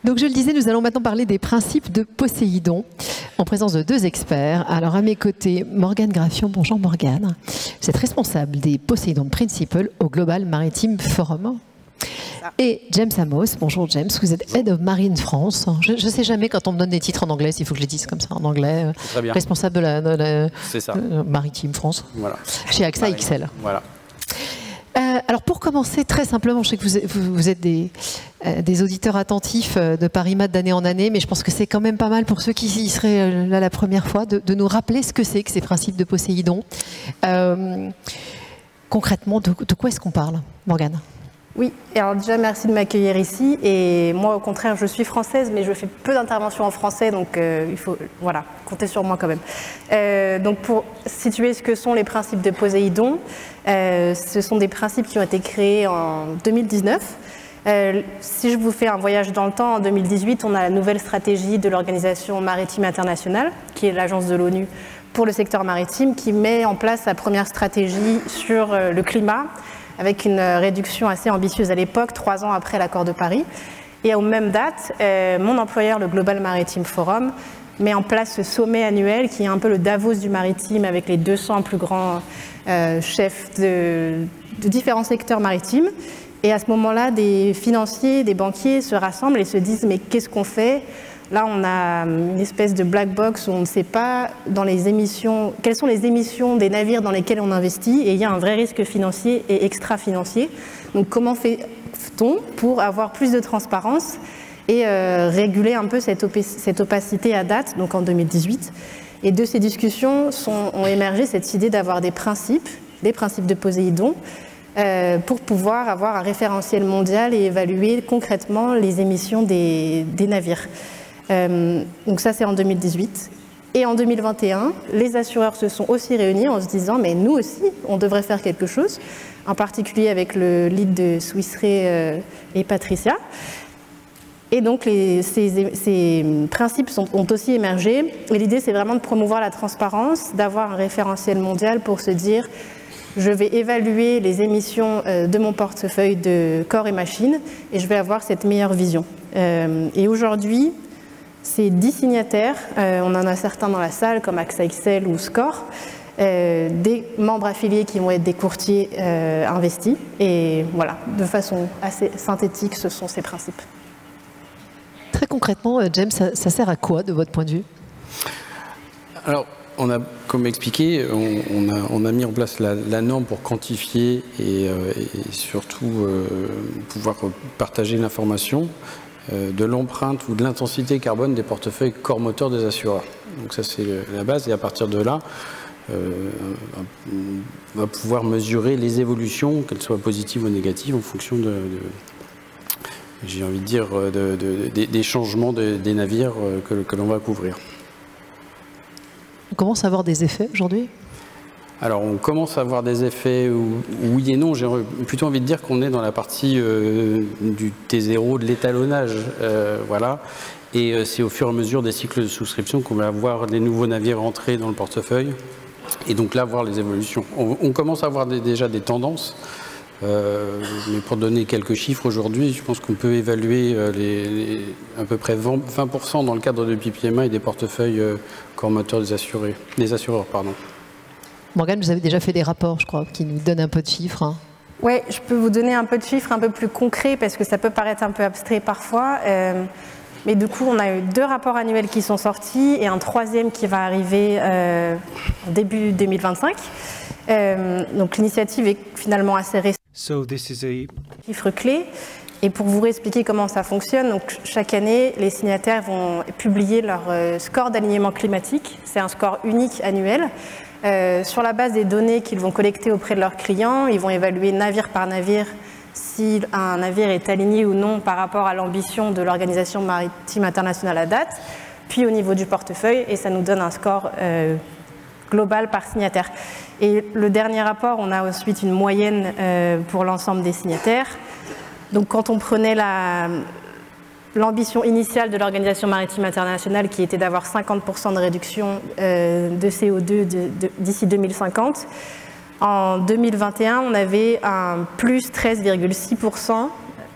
Donc je le disais, nous allons maintenant parler des principes de Poséidon, en présence de deux experts. Alors à mes côtés, Morgane Graffion. Bonjour Morgane. Vous êtes responsable des Poséidon Principles au Global Maritime Forum. Et James Amos. Bonjour James, vous êtes Head of Marine France. Je ne sais jamais quand on me donne des titres en anglais, s'il faut que je les dise comme ça en anglais. Très bien. Responsable de la ça. Maritime France. Voilà. Chez AXA XL. Voilà. Alors pour commencer très simplement, je sais que vous êtes des auditeurs attentifs de Paris Mat d'année en année, mais je pense que c'est quand même pas mal pour ceux qui y seraient là la première fois de nous rappeler ce que c'est que ces principes de Poséidon. Concrètement, de quoi est-ce qu'on parle, Morgane ? Oui, alors déjà merci de m'accueillir ici, et moi au contraire je suis française mais je fais peu d'interventions en français, donc il faut compter sur moi quand même. Donc pour situer ce que sont les principes de Poséidon, ce sont des principes qui ont été créés en 2019. Si je vous fais un voyage dans le temps, en 2018 on a la nouvelle stratégie de l'Organisation Maritime Internationale, qui est l'agence de l'ONU pour le secteur maritime, qui met en place sa première stratégie sur le climat, avec une réduction assez ambitieuse à l'époque, 3 ans après l'accord de Paris. Et aux mêmes dates, mon employeur, le Global Maritime Forum, met en place ce sommet annuel qui est un peu le Davos du maritime, avec les 200 plus grands chefs de différents secteurs maritimes. Et à ce moment-là, des financiers, des banquiers se rassemblent et se disent « mais qu'est-ce qu'on fait ?» Là, on a une espèce de black box où on ne sait pas dans les émissions, quelles sont les émissions des navires dans lesquels on investit, et il y a un vrai risque financier et extra-financier. Donc comment fait-on pour avoir plus de transparence et réguler un peu cette opacité à date, donc en 2018. Et de ces discussions ont émergé cette idée d'avoir des principes de Poséidon, pour pouvoir avoir un référentiel mondial et évaluer concrètement les émissions des navires. Donc ça c'est en 2018. Et en 2021, les assureurs se sont aussi réunis en se disant mais nous aussi on devrait faire quelque chose, en particulier avec le lead de Swiss Re et Patricia. Et donc ces principes ont aussi émergé, et l'idée c'est vraiment de promouvoir la transparence, d'avoir un référentiel mondial pour se dire je vais évaluer les émissions de mon portefeuille de corps et machines et je vais avoir cette meilleure vision. Et aujourd'hui, c'est 10 signataires, on en a certains dans la salle comme AXA XL ou SCOR, des membres affiliés qui vont être des courtiers investis. Et voilà, de façon assez synthétique, ce sont ces principes. Très concrètement, James, ça sert à quoi de votre point de vue ? Alors, on a, comme expliqué, on a mis en place la norme pour quantifier et surtout pouvoir partager l'information de l'empreinte ou de l'intensité carbone des portefeuilles corps moteur des assureurs. Donc ça c'est la base, et à partir de là, on va pouvoir mesurer les évolutions, qu'elles soient positives ou négatives, en fonction j'ai envie de dire, des changements des navires que l'on va couvrir. On commence à avoir des effets aujourd'hui ? Alors on commence à avoir des effets, oui et non. J'ai plutôt envie de dire qu'on est dans la partie du T0, de l'étalonnage. Voilà. Et c'est au fur et à mesure des cycles de souscription qu'on va voir les nouveaux navires entrer dans le portefeuille. Et donc là, voir les évolutions. On commence à avoir déjà des tendances. Mais pour donner quelques chiffres aujourd'hui, je pense qu'on peut évaluer à peu près 20% dans le cadre de PPMA et des portefeuilles corps moteur des assureurs. Morgane, vous avez déjà fait des rapports, je crois, qui nous donnent un peu de chiffres. Hein. Oui, je peux vous donner un peu de chiffres un peu plus concrets parce que ça peut paraître un peu abstrait parfois. Mais du coup, on a eu 2 rapports annuels qui sont sortis et un 3e qui va arriver début 2025. Donc l'initiative est finalement assez récente. Chiffres clés. Et pour vous réexpliquer comment ça fonctionne, donc chaque année, les signataires vont publier leur score d'alignement climatique. C'est un score unique annuel. Sur la base des données qu'ils vont collecter auprès de leurs clients, ils vont évaluer navire par navire si un navire est aligné ou non par rapport à l'ambition de l'Organisation Maritime Internationale à date, puis au niveau du portefeuille, et ça nous donne un score global par signataire. Et le dernier rapport, on a ensuite une moyenne pour l'ensemble des signataires. Donc quand on prenait l'ambition initiale de l'Organisation Maritime Internationale, qui était d'avoir 50% de réduction de CO2 d'ici 2050, en 2021, on avait un plus 13,6%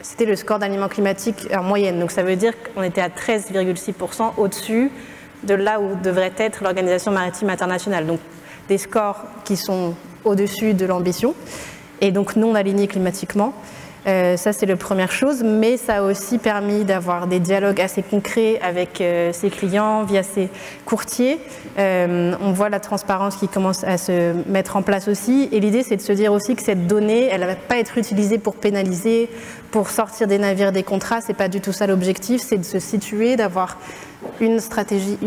c'était le score d'alignement climatique en moyenne. Donc ça veut dire qu'on était à 13,6% au-dessus de là où devrait être l'Organisation maritime internationale. Donc des scores qui sont au-dessus de l'ambition et donc non alignés climatiquement. Ça, c'est la première chose, mais ça a aussi permis d'avoir des dialogues assez concrets avec ses clients via ses courtiers. On voit la transparence qui commence à se mettre en place aussi. Et l'idée, c'est de se dire aussi que cette donnée, elle ne va pas être utilisée pour pénaliser, pour sortir des navires des contrats. Ce n'est pas du tout ça l'objectif, c'est de se situer, d'avoir une stratégie,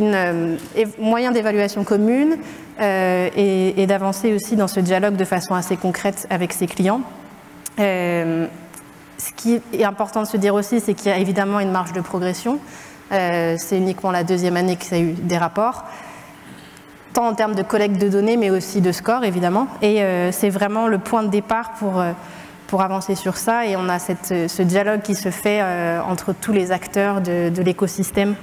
moyen d'évaluation commune et d'avancer aussi dans ce dialogue de façon assez concrète avec ses clients. Ce qui est important de se dire aussi, c'est qu'il y a évidemment une marge de progression. C'est uniquement la deuxième année qu'il y a eu des rapports, tant en termes de collecte de données, mais aussi de score, évidemment. Et c'est vraiment le point de départ pour avancer sur ça. Et on a ce dialogue qui se fait entre tous les acteurs de l'écosystème.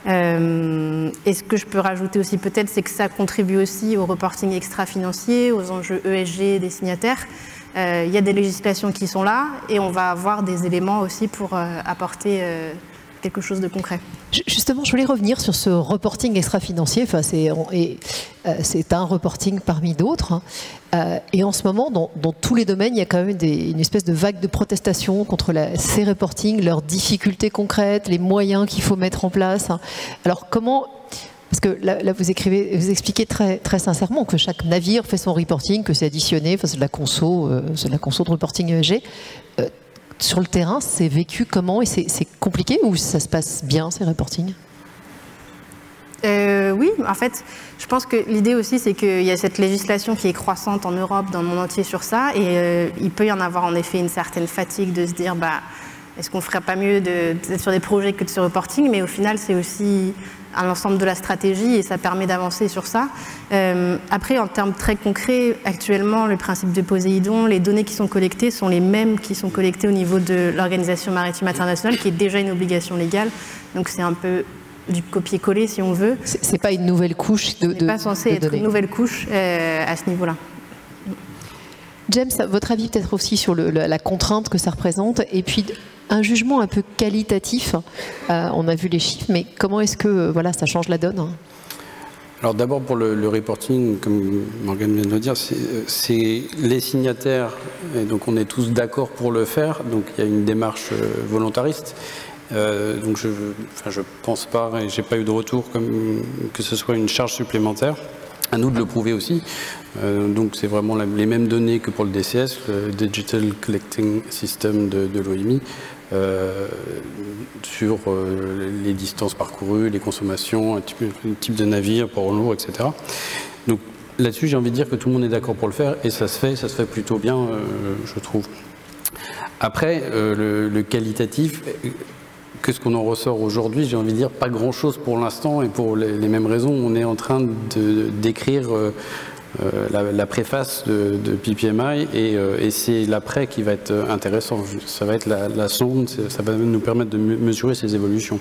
Et ce que je peux rajouter aussi peut-être, c'est que ça contribue aussi au reporting extra-financier, aux enjeux ESG des signataires. Il y a des législations qui sont là et on va avoir des éléments aussi pour apporter quelque chose de concret. Justement, je voulais revenir sur ce reporting extra-financier. Enfin, c'est un reporting parmi d'autres. Et en ce moment, dans tous les domaines, il y a quand même une espèce de vague de protestation contre ces reportings, leurs difficultés concrètes, les moyens qu'il faut mettre en place. Alors, comment... Parce que là, vous expliquez très sincèrement que chaque navire fait son reporting, que c'est additionné, enfin, c'est de la conso de reporting ESG. Sur le terrain, c'est vécu comment? Et c'est compliqué ou ça se passe bien, ces reportings? Oui, en fait, je pense que l'idée aussi, c'est qu'il y a cette législation qui est croissante en Europe, dans le monde entier sur ça, et il peut y en avoir en effet une certaine fatigue de se dire, est-ce qu'on ne ferait pas mieux d'être sur des projets que de ce reporting? Mais au final, c'est aussi à l'ensemble de la stratégie et ça permet d'avancer sur ça. Après, en termes très concrets, actuellement, le principe de Poséidon, les données qui sont collectées sont les mêmes qui sont collectées au niveau de l'Organisation maritime internationale, qui est déjà une obligation légale. Donc c'est un peu du copier-coller, si on veut. C'est pas une nouvelle couche de données. C'est pas censé être une nouvelle couche à ce niveau-là. James, votre avis peut-être aussi sur la contrainte que ça représente, et puis un jugement un peu qualitatif. On a vu les chiffres, mais comment est-ce que ça change la donne? Alors d'abord pour le reporting, comme Morgane vient de le dire, c'est les signataires, et donc on est tous d'accord pour le faire, donc il y a une démarche volontariste. Donc je pense pas, et j'ai pas eu de retour que ce soit une charge supplémentaire. À nous de le prouver aussi. Donc c'est vraiment les mêmes données que pour le DCS, le Digital Collecting System de l'OMI, sur les distances parcourues, les consommations, le type de navire, port lourd, etc. Donc là-dessus, j'ai envie de dire que tout le monde est d'accord pour le faire et ça se fait plutôt bien, je trouve. Après, le qualitatif, qu'est-ce qu'on en ressort aujourd'hui? J'ai envie de dire pas grand-chose pour l'instant, et pour les mêmes raisons. On est en train d'écrire la préface de PPMI, et c'est l'après qui va être intéressant. Ça va être la sonde, ça va nous permettre de mesurer ces évolutions.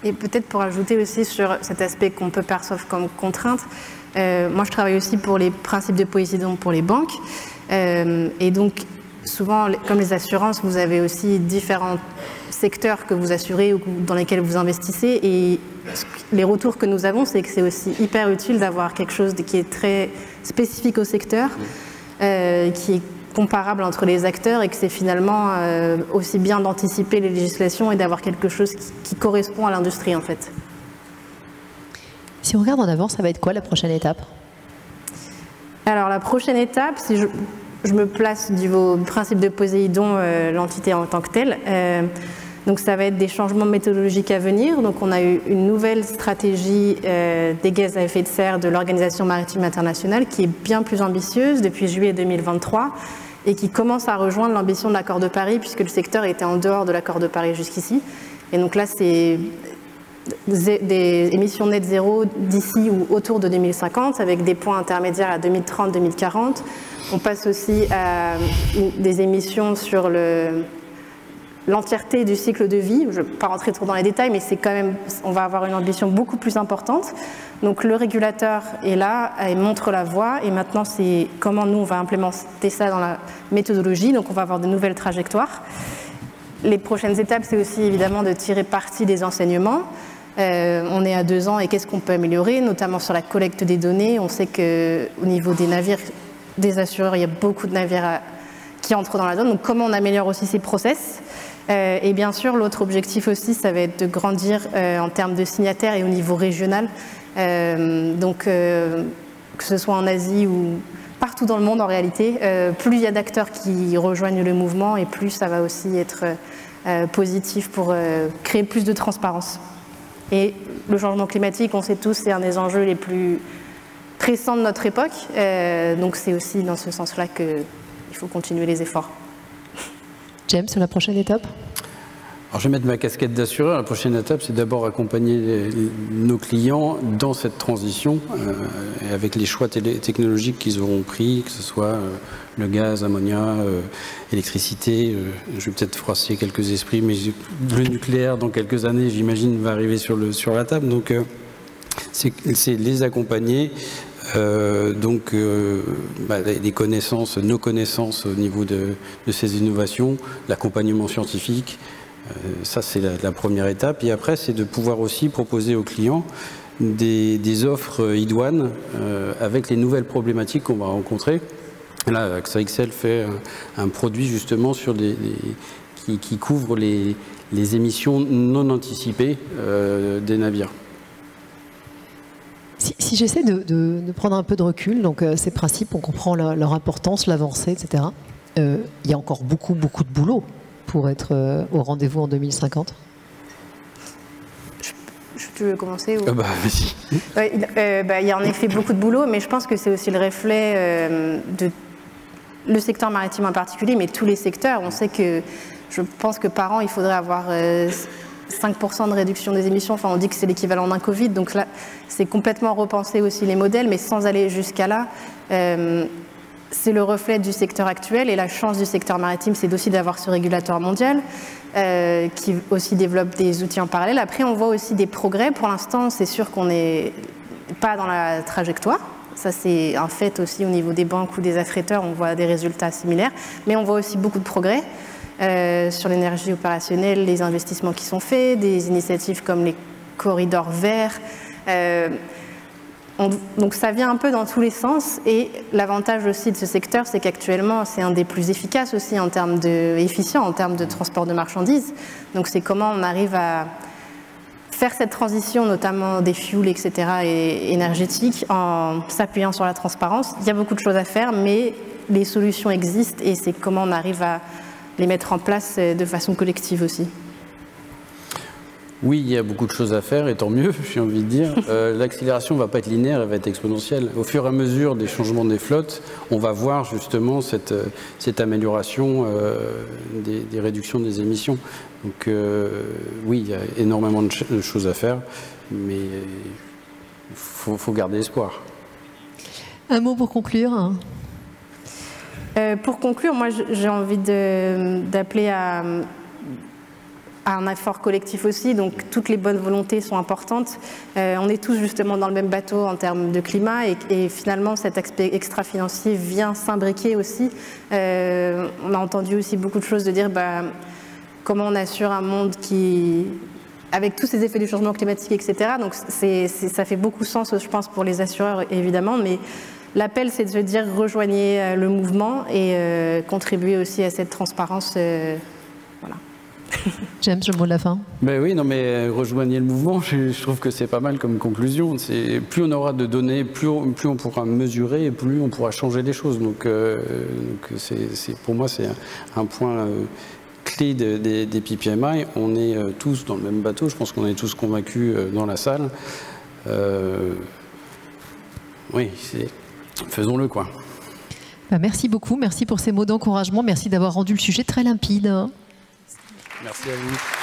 Et peut-être pour ajouter aussi sur cet aspect qu'on peut percevoir comme contrainte, moi je travaille aussi pour les principes de Poséidon pour les banques, et donc souvent, comme les assurances, vous avez aussi différents secteurs que vous assurez ou dans lesquels vous investissez, et les retours que nous avons, c'est que c'est aussi hyper utile d'avoir quelque chose qui est très spécifique au secteur, qui est comparable entre les acteurs, et que c'est finalement aussi bien d'anticiper les législations et d'avoir quelque chose qui correspond à l'industrie en fait. Si on regarde en avant, ça va être quoi la prochaine étape? Alors la prochaine étape, si je me place du principe de Poséidon, l'entité en tant que telle. Donc ça va être des changements méthodologiques à venir. Donc on a eu une nouvelle stratégie des gaz à effet de serre de l'Organisation maritime internationale qui est bien plus ambitieuse depuis juillet 2023 et qui commence à rejoindre l'ambition de l'accord de Paris, puisque le secteur était en dehors de l'accord de Paris jusqu'ici. Et donc là, c'est des émissions net zéro d'ici ou autour de 2050, avec des points intermédiaires à 2030-2040. On passe aussi à des émissions sur l'entièreté du cycle de vie. Je ne vais pas rentrer trop dans les détails, mais c'est quand même, on va avoir une ambition beaucoup plus importante. Donc le régulateur est là et montre la voie, et maintenant c'est comment nous on va implémenter ça dans la méthodologie. Donc on va avoir de nouvelles trajectoires. Les prochaines étapes, c'est aussi évidemment de tirer parti des enseignements. On est à 2 ans et qu'est-ce qu'on peut améliorer, notamment sur la collecte des données. On sait qu'au niveau des navires, des assureurs, il y a beaucoup de navires qui entrent dans la zone. Donc comment on améliore aussi ces process. Et bien sûr, l'autre objectif aussi, ça va être de grandir en termes de signataires et au niveau régional. Donc que ce soit en Asie ou partout dans le monde en réalité, plus il y a d'acteurs qui rejoignent le mouvement et plus ça va aussi être positif pour créer plus de transparence. Et le changement climatique, on sait tous, c'est un des enjeux les plus pressants de notre époque. Donc c'est aussi dans ce sens-là qu'il faut continuer les efforts. James, la prochaine étape? Alors, je vais mettre ma casquette d'assureur. La prochaine étape, c'est d'abord accompagner nos clients dans cette transition avec les choix technologiques qu'ils auront pris, que ce soit le gaz, ammonia, électricité. Je vais peut-être froisser quelques esprits, mais le nucléaire, dans quelques années, j'imagine, va arriver sur la table. Donc, c'est les accompagner. Les connaissances, nos connaissances au niveau de ces innovations, l'accompagnement scientifique. Ça, c'est la première étape. Et après, c'est de pouvoir aussi proposer aux clients des offres idoines avec les nouvelles problématiques qu'on va rencontrer. Là, AXA XL fait un produit justement sur qui couvre les émissions non anticipées des navires. Si j'essaie de prendre un peu de recul, donc ces principes, on comprend leur importance, l'avancée, etc. Il y a encore beaucoup de boulot pour être au rendez-vous en 2050. Tu veux commencer ou... Vas-y. Il y a en effet beaucoup de boulot, mais je pense que c'est aussi le reflet de le secteur maritime en particulier, mais tous les secteurs. On sait que, je pense que par an, il faudrait avoir 5% de réduction des émissions. Enfin, on dit que c'est l'équivalent d'un Covid, donc là, c'est complètement repenser aussi les modèles, mais sans aller jusqu'à là. C'est le reflet du secteur actuel, et la chance du secteur maritime, c'est aussi d'avoir ce régulateur mondial qui aussi développe des outils en parallèle. Après, on voit aussi des progrès. Pour l'instant, c'est sûr qu'on n'est pas dans la trajectoire. Ça, c'est un fait aussi au niveau des banques ou des affréteurs. On voit des résultats similaires, mais on voit aussi beaucoup de progrès sur l'énergie opérationnelle, les investissements qui sont faits, des initiatives comme les corridors verts. Donc ça vient un peu dans tous les sens, et l'avantage aussi de ce secteur, c'est qu'actuellement c'est un des plus efficaces aussi en termes efficient en termes de transport de marchandises. Donc c'est comment on arrive à faire cette transition, notamment des fuels, etc., et énergétiques, en s'appuyant sur la transparence. Il y a beaucoup de choses à faire, mais les solutions existent, et c'est comment on arrive à les mettre en place de façon collective aussi. Oui, il y a beaucoup de choses à faire, et tant mieux, j'ai envie de dire. L'accélération ne va pas être linéaire, elle va être exponentielle. Au fur et à mesure des changements des flottes, on va voir justement cette amélioration des réductions des émissions. Donc oui, il y a énormément de choses à faire, mais il faut garder espoir. Un mot pour conclure. Pour conclure, moi j'ai envie d'appeler à un effort collectif aussi, donc toutes les bonnes volontés sont importantes. On est tous justement dans le même bateau en termes de climat, et finalement cet aspect extra-financier vient s'imbriquer aussi. On a entendu aussi beaucoup de choses de dire comment on assure un monde qui, avec tous ces effets du changement climatique, etc. Donc ça fait beaucoup sens, je pense, pour les assureurs évidemment, mais l'appel c'est de se dire rejoignez le mouvement et contribuez aussi à cette transparence. Voilà. James, le mot de la fin. Ben oui, non, mais rejoignez le mouvement, je trouve que c'est pas mal comme conclusion. Plus on aura de données, plus on pourra mesurer, et plus on pourra changer les choses. Donc pour moi, c'est un point clé des PPMI. On est tous dans le même bateau, je pense qu'on est tous convaincus dans la salle. Oui, faisons-le, quoi. Merci beaucoup, merci pour ces mots d'encouragement, merci d'avoir rendu le sujet très limpide. Merci à vous.